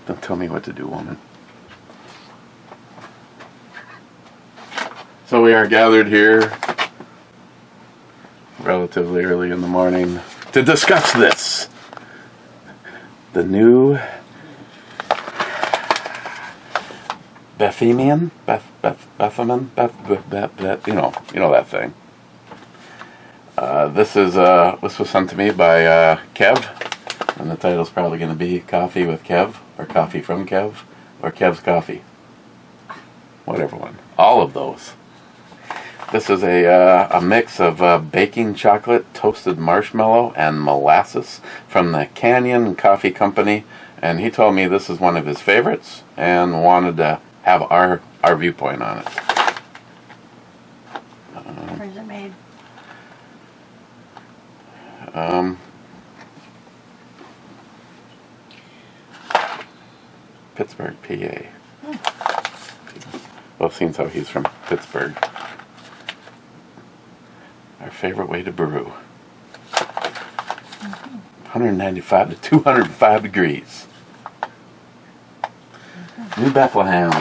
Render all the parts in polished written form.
Don't tell me what to do, woman. So we are gathered here relatively early in the morning to discuss this. The new Bethemian? Bethaman? You know that thing. This was sent to me by Kev, and the title's probably going to be Coffee with Kev, or Coffee from Kev, or Kev's Coffee. Whatever one. All of those. This is a mix of baking chocolate, toasted marshmallow, and molasses from the Canyon Coffee Company, and he told me this is one of his favorites and wanted to have our viewpoint on it. Where's it made? Pittsburgh, PA. Well, seems how he's from Pittsburgh. Our favorite way to brew. 195 to 205 degrees. New Bethlehem.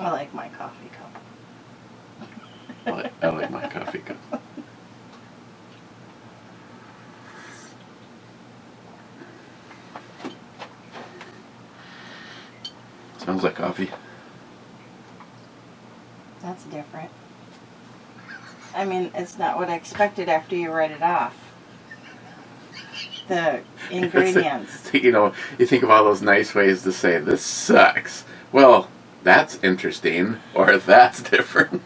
I like my coffee cup. I like my coffee cup. Smells like coffee. That's different. I mean, it's not what I expected after you read it off. The ingredients. You know, you think of all those nice ways to say, this sucks. Well, that's interesting, or that's different.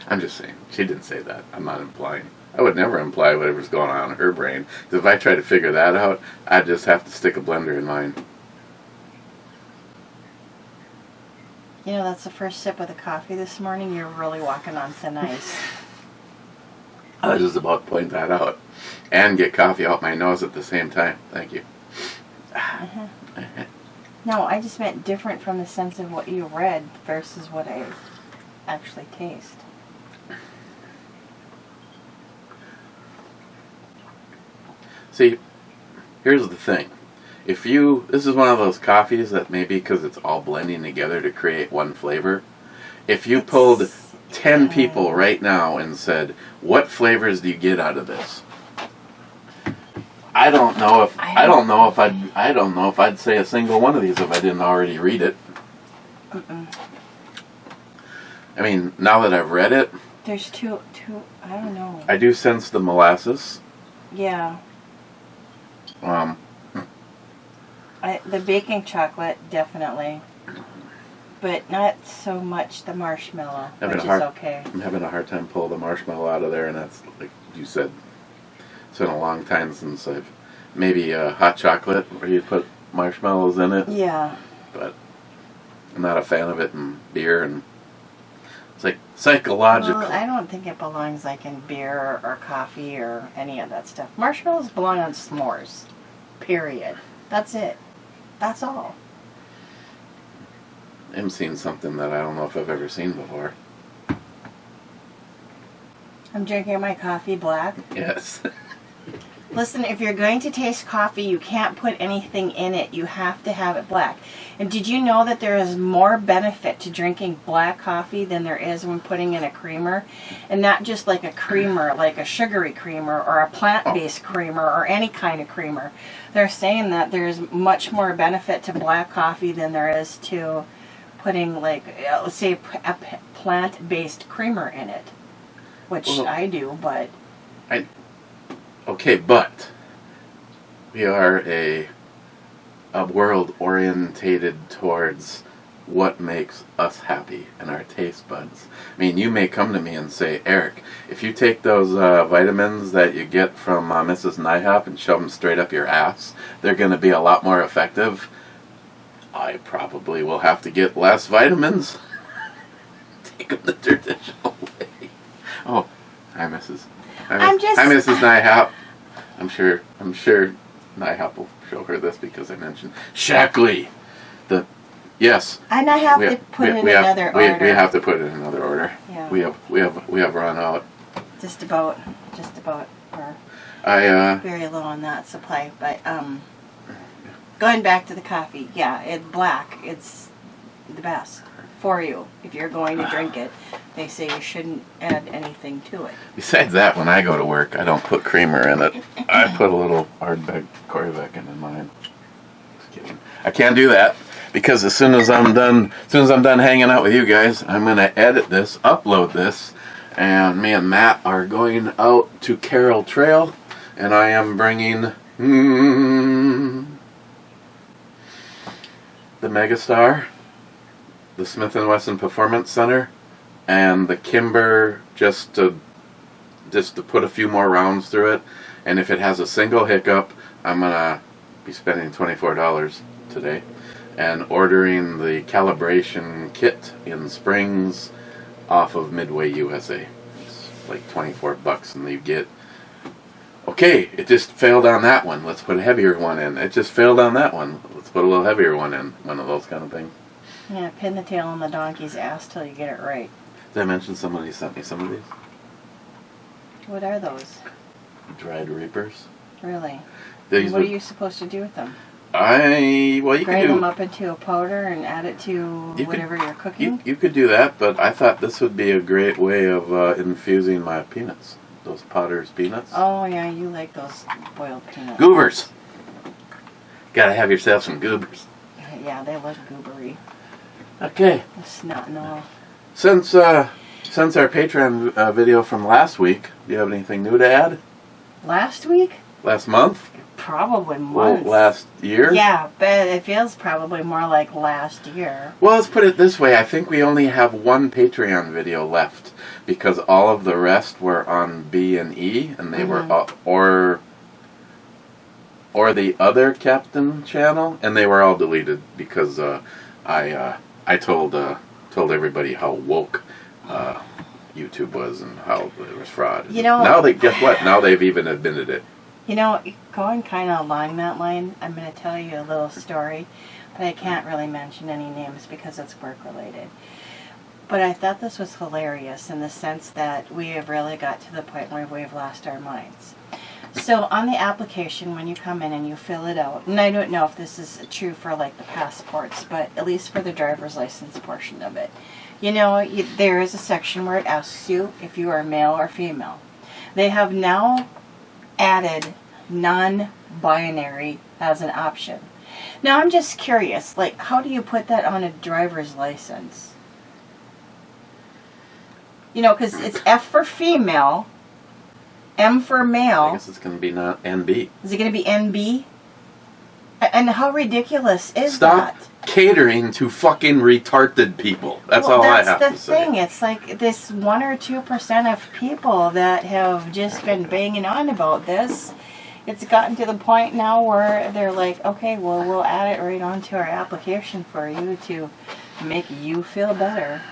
I'm just saying. She didn't say that. I'm not implying. I would never imply whatever's going on in her brain. Because if I try to figure that out, I'd just have to stick a blender in mine. You know, that's the first sip of the coffee this morning. You're really walking on thin ice. I was just about to point that out. And get coffee out my nose at the same time. Thank you. No, I just meant different from the sense of what you read versus what I actually taste. See, here's the thing. This is one of those coffees that maybe because it's all blending together to create one flavor. If you pulled 10 people right now and said, what flavors do you get out of this? I don't know if I'd say a single one of these if I didn't already read it. I mean, now that I've read it, there's two, I don't know. I do sense the molasses. Yeah. The baking chocolate, definitely. But not so much the marshmallow, which is okay. I'm having a hard time pulling the marshmallow out of there, and that's, like you said, it's been a long time since I've... Maybe hot chocolate, where you put marshmallows in it. Yeah. But I'm not a fan of it in beer, and it's like psychological. Well, I don't think it belongs like in beer or coffee or any of that stuff. Marshmallows belong on s'mores. Period. That's it. That's all. I'm seeing something that I don't know if I've ever seen before. I'm drinking my coffee black. Yes. Listen, if you're going to taste coffee, you can't put anything in it. You have to have it black. And did you know that there is more benefit to drinking black coffee than there is when putting in a creamer? And not just like a creamer, like a sugary creamer or a plant-based creamer or any kind of creamer. They're saying that there's much more benefit to black coffee than there is to putting, like, let's say, a plant-based creamer in it. Which I do, but... Okay, but we are a world orientated towards what makes us happy and our taste buds. I mean, you may come to me and say, Eric, if you take those vitamins that you get from Mrs. Nyhop and shove them straight up your ass, they're going to be a lot more effective. I probably will have to get less vitamins. Take them the traditional way. Oh, hi, Mrs. Hi, Mrs. Nyhop. I'm sure Nyhop will show her this because I mentioned Shackley. Yes. And I have to put in another order. We have to put in another order. Yeah. We have run out. just about, or I very low on that supply. But going back to the coffee, yeah, it's black. It's the best for you if you're going to drink it. They say you shouldn't add anything to it. besides that, when I go to work, I don't put creamer in it. I put a little Ardbeg Corryvreckan in mine. Just kidding. I can't do that because as soon as I'm done hanging out with you guys, I'm gonna edit this, upload this, and me and Matt are going out to Carroll Trail, and I am bringing the Megastar, the Smith & Wesson Performance Center, and the Kimber just to put a few more rounds through it. And if it has a single hiccup, I'm gonna be spending $24 today and ordering the calibration kit in Springs off of Midway USA. It's like $24 and you get, okay, it just failed on that one, let's put a heavier one in. It just failed on that one, let's put a little heavier one in. One of those kind of things. Yeah, pin the tail on the donkey's ass till you get it right. Did I mention somebody sent me some of these? What are those? Dried Reapers. Really? These What are would- you supposed to do with them? well, you Grind could them do, up into a powder and add it to You could- whatever you're cooking? you could do that, but I thought this would be a great way of infusing my peanuts. Those Potter's peanuts. Oh, yeah, you like those boiled peanuts. Goobers. Gotta have yourself some goobers. Yeah, they look goobery. Okay. The snot and all. Since our Patreon video from last week, do you have anything new to add? Last week? Last month? Probably Well, months. last year? Yeah, but it feels probably more like last year. Well, let's put it this way. I think we only have one Patreon video left because all of the rest were on B&E, and they were or the other Captain channel, and they were all deleted because I told everybody how woke YouTube was and how it was fraud. You know- now guess what? Now they've even admitted it. You know, going kind of along that line, I'm going to tell you a little story, but I can't really mention any names because it's work related. But I thought this was hilarious in the sense that we have really got to the point where we've lost our minds. So on the application, when you come in and you fill it out, and I don't know if this is true for like the passports, but at least for the driver's license portion of it, you know, there is a section where it asks you if you are male or female. They have now added non-binary as an option. Now I'm just curious, like, how do you put that on a driver's license? You know, because it's F for female, M for I male. guess it's going to be not NB. Is it going to be NB? And how ridiculous is Stop that? catering to fucking retarded people. That's all I have to That's the say. thing. It's like this 1 or 2% of people that have just been banging on about this. It's gotten to the point now where they're like, okay, well, we'll add it right onto our application for you to make you feel better.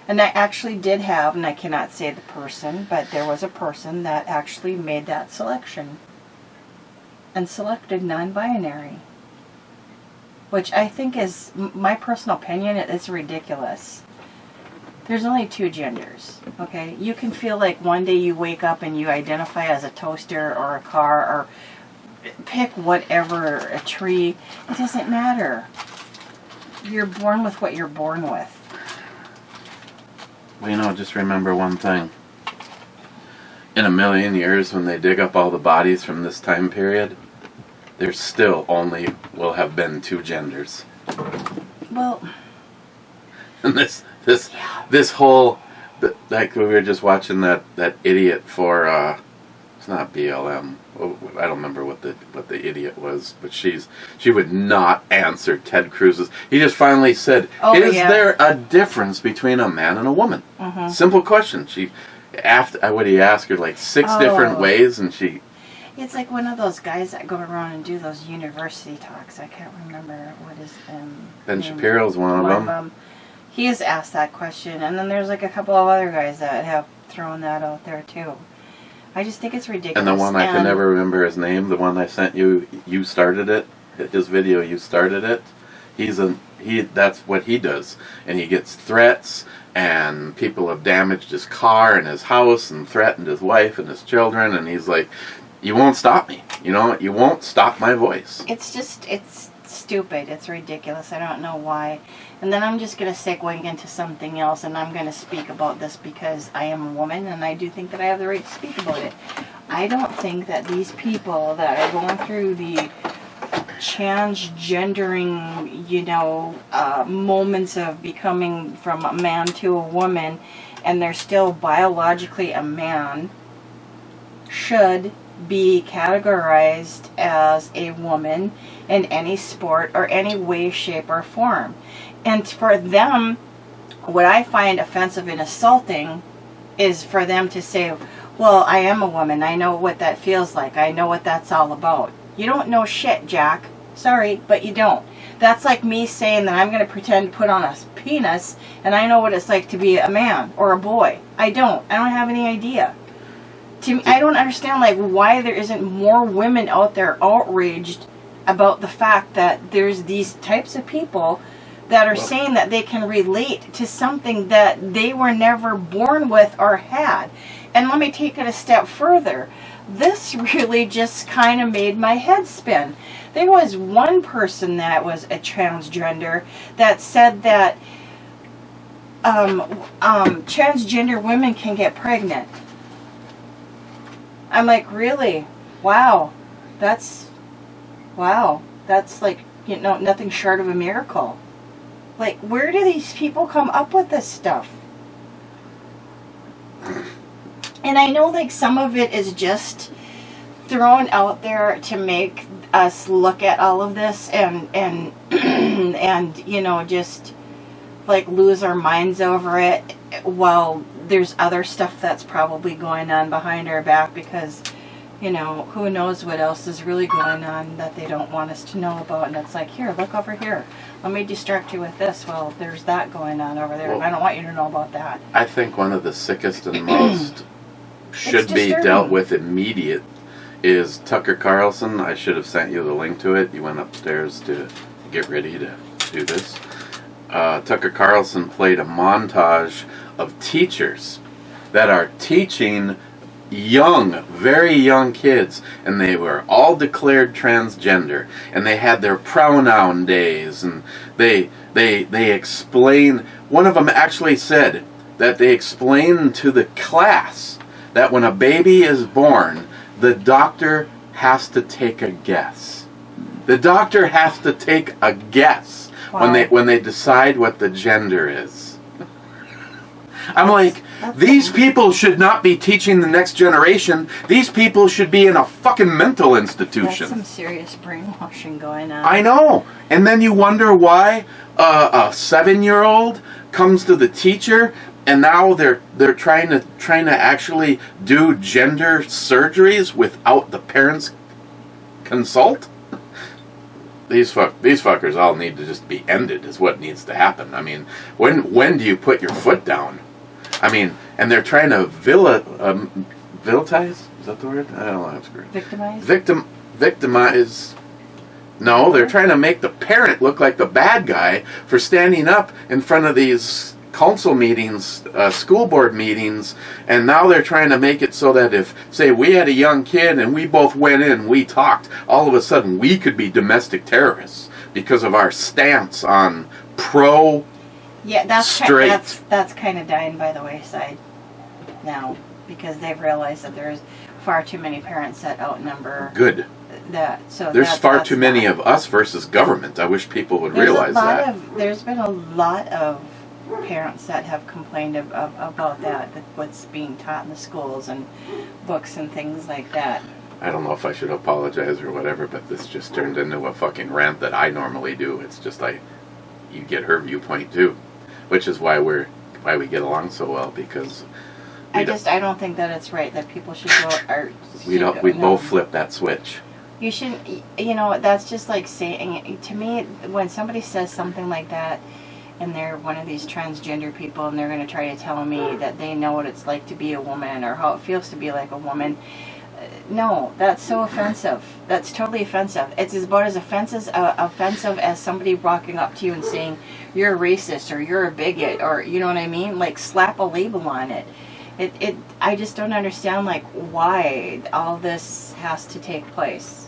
And I actually did have, and I cannot say the person, but there was a person that actually made that selection and selected non-binary. Which I think is, my personal opinion, it's ridiculous. There's only 2 genders, okay? You can feel like one day you wake up and you identify as a toaster or a car or pick whatever, a tree. It doesn't matter. You're born with what you're born with. Well, you know, just remember one thing. In a million years, when they dig up all the bodies from this time period, there still only will have been 2 genders. Well, And this whole, like we were just watching that idiot for, it's not BLM. I don't remember what the idiot was, but she would not answer Ted Cruz's. He just finally said, "Is there a difference between a man and a woman?" Simple question. What he asked her like 6 different ways, and she. it's like one of those guys that go around and do those university talks. I can't remember what his Ben name. Shapiro's one of them. He has asked that question, and then there's like a couple of other guys that have thrown that out there too. I just think it's ridiculous. And the one I can never remember his name, the one I sent you, you started it. His video, you started it. That's what he does, and he gets threats and people have damaged his car and his house and threatened his wife and his children, and he's like, you won't stop me. You know, you won't stop my voice. It's stupid. It's ridiculous. I don't know why. And then I'm just going to segue into something else, and I'm going to speak about this because I am a woman, and I do think that I have the right to speak about it. I don't think that these people that are going through the transgendering, moments of becoming from a man to a woman, and they're still biologically a man, should be categorized as a woman in any sport or any way, shape, or form. And for them, what I find offensive and assaulting is for them to say, well, I am a woman. I know what that feels like. I know what that's all about. You don't know shit, Jack. Sorry, but you don't. That's like me saying that I'm going to pretend to put on a penis and I know what it's like to be a man or a boy. I don't have any idea. To me, I don't understand why there isn't more women out there outraged about the fact that there's these types of people that are saying that they can relate to something that they were never born with or had. And let me take it a step further. This really just kind of made my head spin. There was one person that was a transgender that said that transgender women can get pregnant. I'm like, really? Wow. That's like, nothing short of a miracle. Like, where do these people come up with this stuff? And I know some of it is just thrown out there to make us look at all of this and just lose our minds over it, while there's other stuff that's probably going on behind our back, because who knows what else is really going on that they don't want us to know about. And it's like, here, look over here. Let me distract you with this. Well, there's that going on over there. Well, I don't want you to know about that. I think one of the sickest and most should be dealt with immediate is Tucker Carlson. I should have sent you the link to it. You went upstairs to get ready to do this. Tucker Carlson played a montage of teachers that are teaching very young kids, and they were all declared transgender, and they had their pronoun days, and they explain. One of them actually said that they explain to the class that when a baby is born, the doctor has to take a guess. The doctor has to take a guess when they decide what the gender is. I'm like, these people should not be teaching the next generation. These people should be in a fucking mental institution. That's some serious brainwashing going on. I know. And then you wonder why a 7-year-old comes to the teacher, and now they're trying to actually do gender surgeries without the parents' consult. These fuckers all need to just be ended, is what needs to happen. I mean, when do you put your foot down? I mean, and they're trying to vilitize? Is that the word? I don't know. I'm screwed. Victimize? Victimize. No, they're trying to make the parent look like the bad guy for standing up in front of these council meetings, school board meetings, and now they're trying to make it so that if, say, we had a young kid and we both went in, we talked, all of a sudden we could be domestic terrorists because of our stance on straight. That's kind of dying by the wayside now, because they've realized that there's far too many parents that outnumber good. That. So there's far too many of us versus government. I wish people would realize that. There's been a lot of parents that have complained about that what's being taught in the schools and books and things like that. I don't know if I should apologize or whatever, but this just turned into a fucking rant that I normally do. It's just you get her viewpoint too, which is why we get along so well, because I don't think that it's right that people should go. We both flip that switch. You shouldn't. That's just like saying, to me, when somebody says something like that, and they're one of these transgender people, and they're going to try to tell me that they know what it's like to be a woman or how it feels to be like a woman. No, that's so offensive. That's totally offensive. It's about as offensive as somebody walking up to you and saying, you're a racist or you're a bigot or you know what I mean? Like slap a label on it. I just don't understand like why all this has to take place.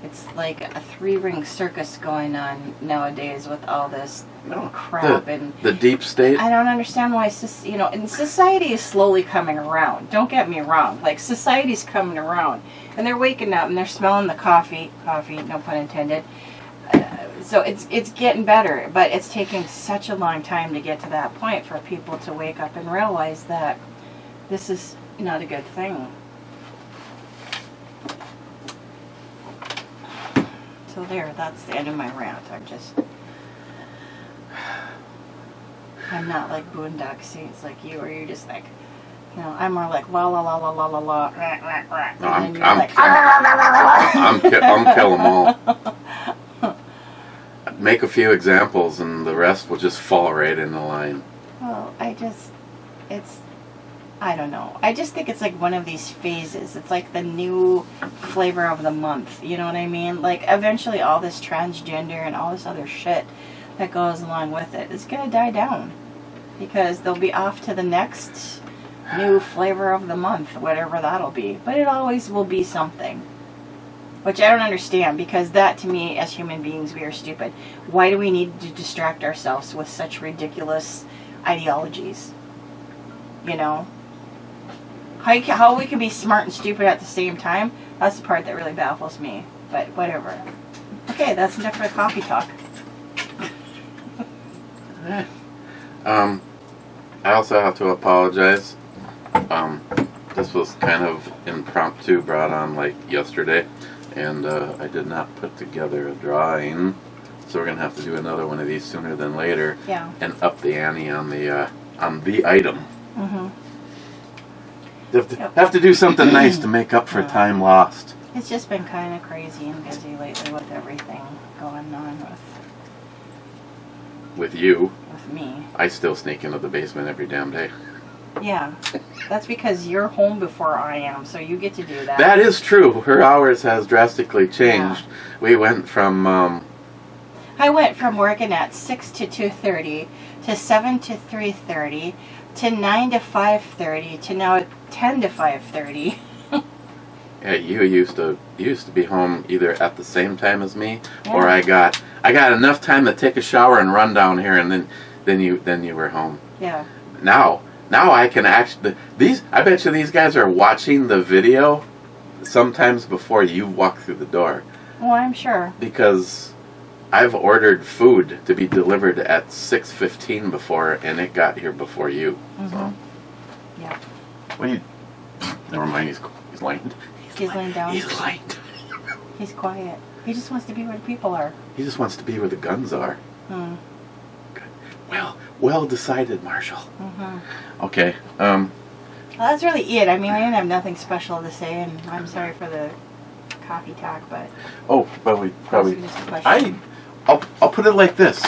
It's like a 3-ring circus going on nowadays with all this crap and the deep state. I don't understand why, and society is slowly coming around. Don't get me wrong. Like, society's coming around. And they're waking up and they're smelling the coffee, no pun intended. So it's getting better. But it's taking such a long time to get to that point for people to wake up and realize that this is not a good thing. So there, that's the end of my rant. I'm not like Boondock Saints like you, or you're just like, I'm more like la la la la la la la, rah, rah, rah. No, I'm kill them all. Make a few examples, and the rest will just fall right in the line. Well, I don't know. I just think it's like one of these phases. It's like the new flavor of the month. You know what I mean? Like, eventually all this transgender and all this other shit that goes along with it is going to die down. Because they'll be off to the next new flavor of the month, whatever that'll be. But it always will be something. Which I don't understand, because that, to me, as human beings, we are stupid. Why do we need to distract ourselves with such ridiculous ideologies? You know? How we can be smart and stupid at the same time, that's the part that really baffles me. But whatever. Okay, that's enough for the coffee talk. I also have to apologize. This was kind of impromptu, brought on like yesterday, and I did not put together a drawing, so we're gonna have to do another one of these sooner than later. Yeah. And up the ante on the item. Mm-hmm. Have to do something nice to make up for time lost. It's just been kind of crazy and busy lately with everything going on with you. With me. I still sneak into the basement every damn day. Yeah. That's because you're home before I am, so you get to do that. That is true. Her hours has drastically changed. Yeah. We went from... I went from working at 6 to 2:30 to 7 to 3:30 to 9 to 5:30 to now 10 to 5:30. Yeah, you used to be home either at the same time as me, or I got enough time to take a shower and run down here, and then you were home. Yeah. Now I can actually I bet you these guys are watching the video sometimes before you walk through the door. Oh, I'm sure. Because I've ordered food to be delivered at 6:15 before, and it got here before you. Mm-hmm. So. Yeah. Well, never mind. He's lying. He's laying down. He's lying. He's quiet. He just wants to be where the people are. He just wants to be where the guns are. Hmm. Good. Well decided, Marshall. Mm-hmm. Okay. Well, that's really it. I mean, I didn't have nothing special to say, and I'm sorry for the coffee talk, but... Oh, but we probably... I'll put it like this.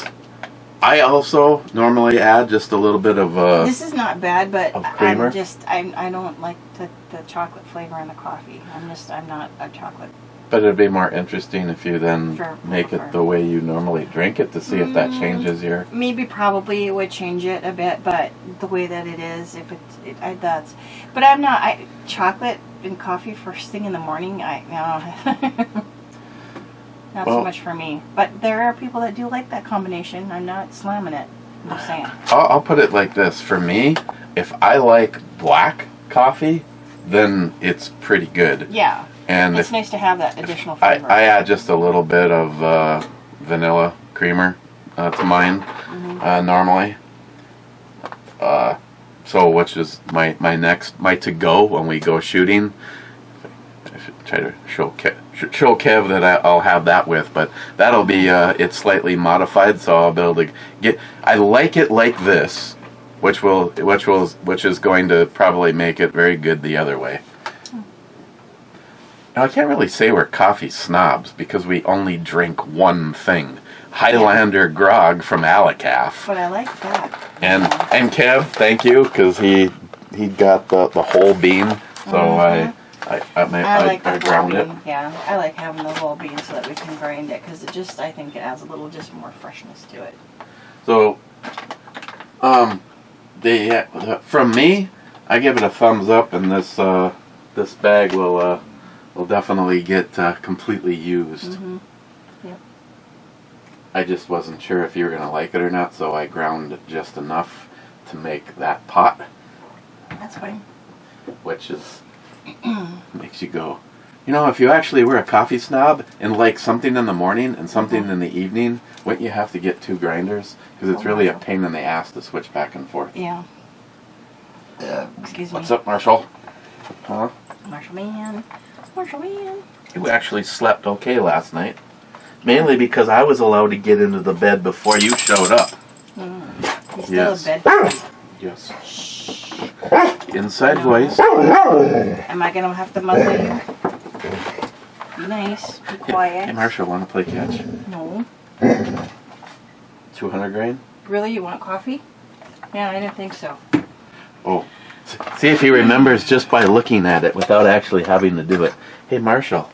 I also normally add just a little bit of this is not bad, but creamer. I don't like the chocolate flavor in the coffee. I'm not a chocolate. But it'd be more interesting if you then make it the way you normally drink it to see if that changes your... Maybe probably it would change it a bit, but the way that it is, if that's... But I'm not... chocolate and coffee first thing in the morning, no. Not so much for me. But there are people that do like that combination. I'm not slamming it. I'm just saying. I'll put it like this. For me, if I like black coffee, then it's pretty good. Yeah. And it's nice to have that additional flavor. I add just a little bit of vanilla creamer to mine normally. So which is my to-go when we go shooting. I should try to show Kev that I'll have that with, but that'll be it's slightly modified, so I'll be able to get. I like it like this, which is going to probably make it very good the other way. Now I can't really say we're coffee snobs because we only drink one thing, Highlander grog from Alacaf. But I like that. And Kev, thank you, because he got the whole bean, so I like the ground whole it. bean. Yeah, I like having the whole bean so that we can grind it because I think it adds a little just more freshness to it. So, from me, I give it a thumbs up, and this bag will definitely get completely used. Mm-hmm. Yep. I just wasn't sure if you were gonna like it or not, so I ground it just enough to make that pot, That's fine. which is makes you go. You know, if you actually were a coffee snob and like something in the morning and something in the evening, wouldn't you have to get 2 grinders? Because it's really a pain in the ass to switch back and forth. Yeah. Excuse me. What's up, Marshall? Huh? Marshall man. Marshall man. You actually slept okay last night. Mainly because I was allowed to get into the bed before you showed up. You still Yes. in bed? Yes. Inside voice. Am I gonna have to muzzle you? Be nice. Be quiet. Hey, Marshall, want to play catch? No. 200 grain? Really? You want coffee? Yeah, I didn't think so. Oh. See if he remembers just by looking at it without actually having to do it. Hey, Marshall.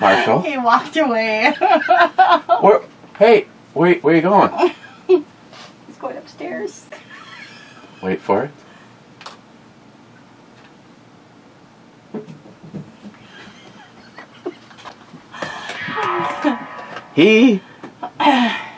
Marshall? He walked away. Hey, where are you going? He's going upstairs. Wait for it.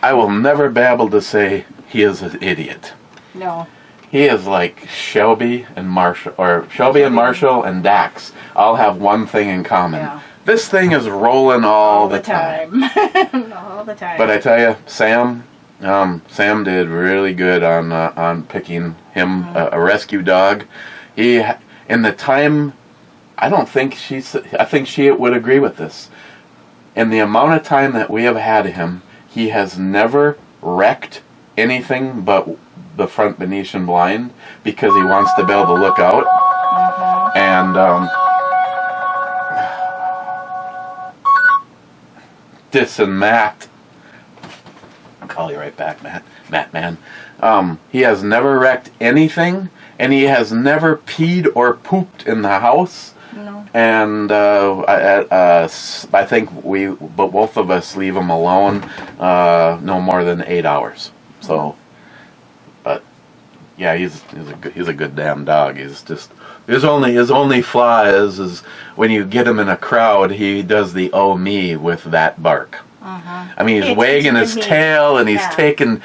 I will never be able to say he is an idiot. No. He is like Shelby and Marshall, or Shelby and Marshall and Dax all have one thing in common. Yeah. This thing is rolling all the time. All the time. But I tell you, Sam did really good on picking him a rescue dog. He, in the time, I think she would agree with this. In the amount of time that we have had him, he has never wrecked anything but the front Venetian blind because he wants to be able to look out. And this and that. I'll call you right back, Matt man. He has never wrecked anything, and he has never peed or pooped in the house. No. And I think both of us leave him alone no more than 8 hours. So, but yeah, he's a good damn dog. He's just his only flaw is when you get him in a crowd, he does the oh me with that bark. I mean, he's wagging his tail and he's taking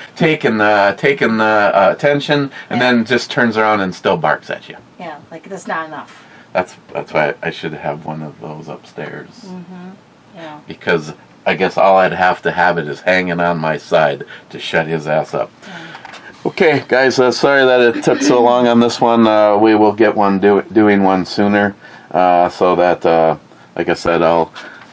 attention, and then just turns around and still barks at you. Yeah, like that's not enough. That's why I should have one of those upstairs. Yeah. Because I guess all I'd have to have it is hanging on my side to shut his ass up. Okay, guys, sorry that it took so long on this one. We will get doing one sooner, so that, like I said, I'll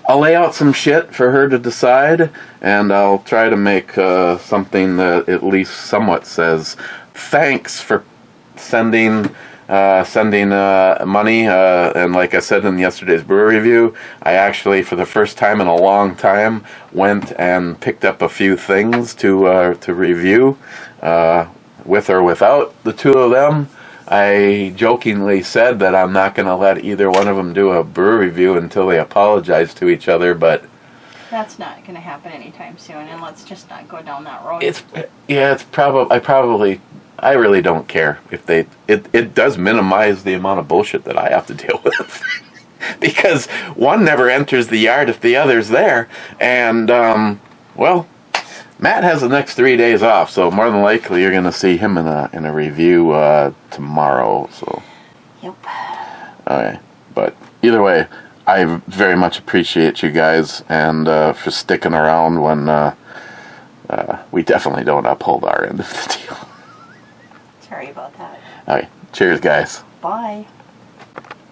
lay out some shit for her to decide, and I'll try to make something that at least somewhat says thanks for sending money, and like I said in yesterday's brewery review, I actually, for the first time in a long time, went and picked up a few things to review, with or without the two of them. I jokingly said that I'm not going to let either one of them do a brewery review until they apologize to each other, but that's not going to happen anytime soon, and let's just not go down that road. I really don't care if it does minimize the amount of bullshit that I have to deal with. Because one never enters the yard if the other's there. And, well, Matt has the next 3 days off, so more than likely you're going to see him in a review tomorrow. So. Yep. Okay. But either way, I very much appreciate you guys and for sticking around when we definitely don't uphold our end of the deal. Sorry about that. Okay. Cheers, guys. Bye.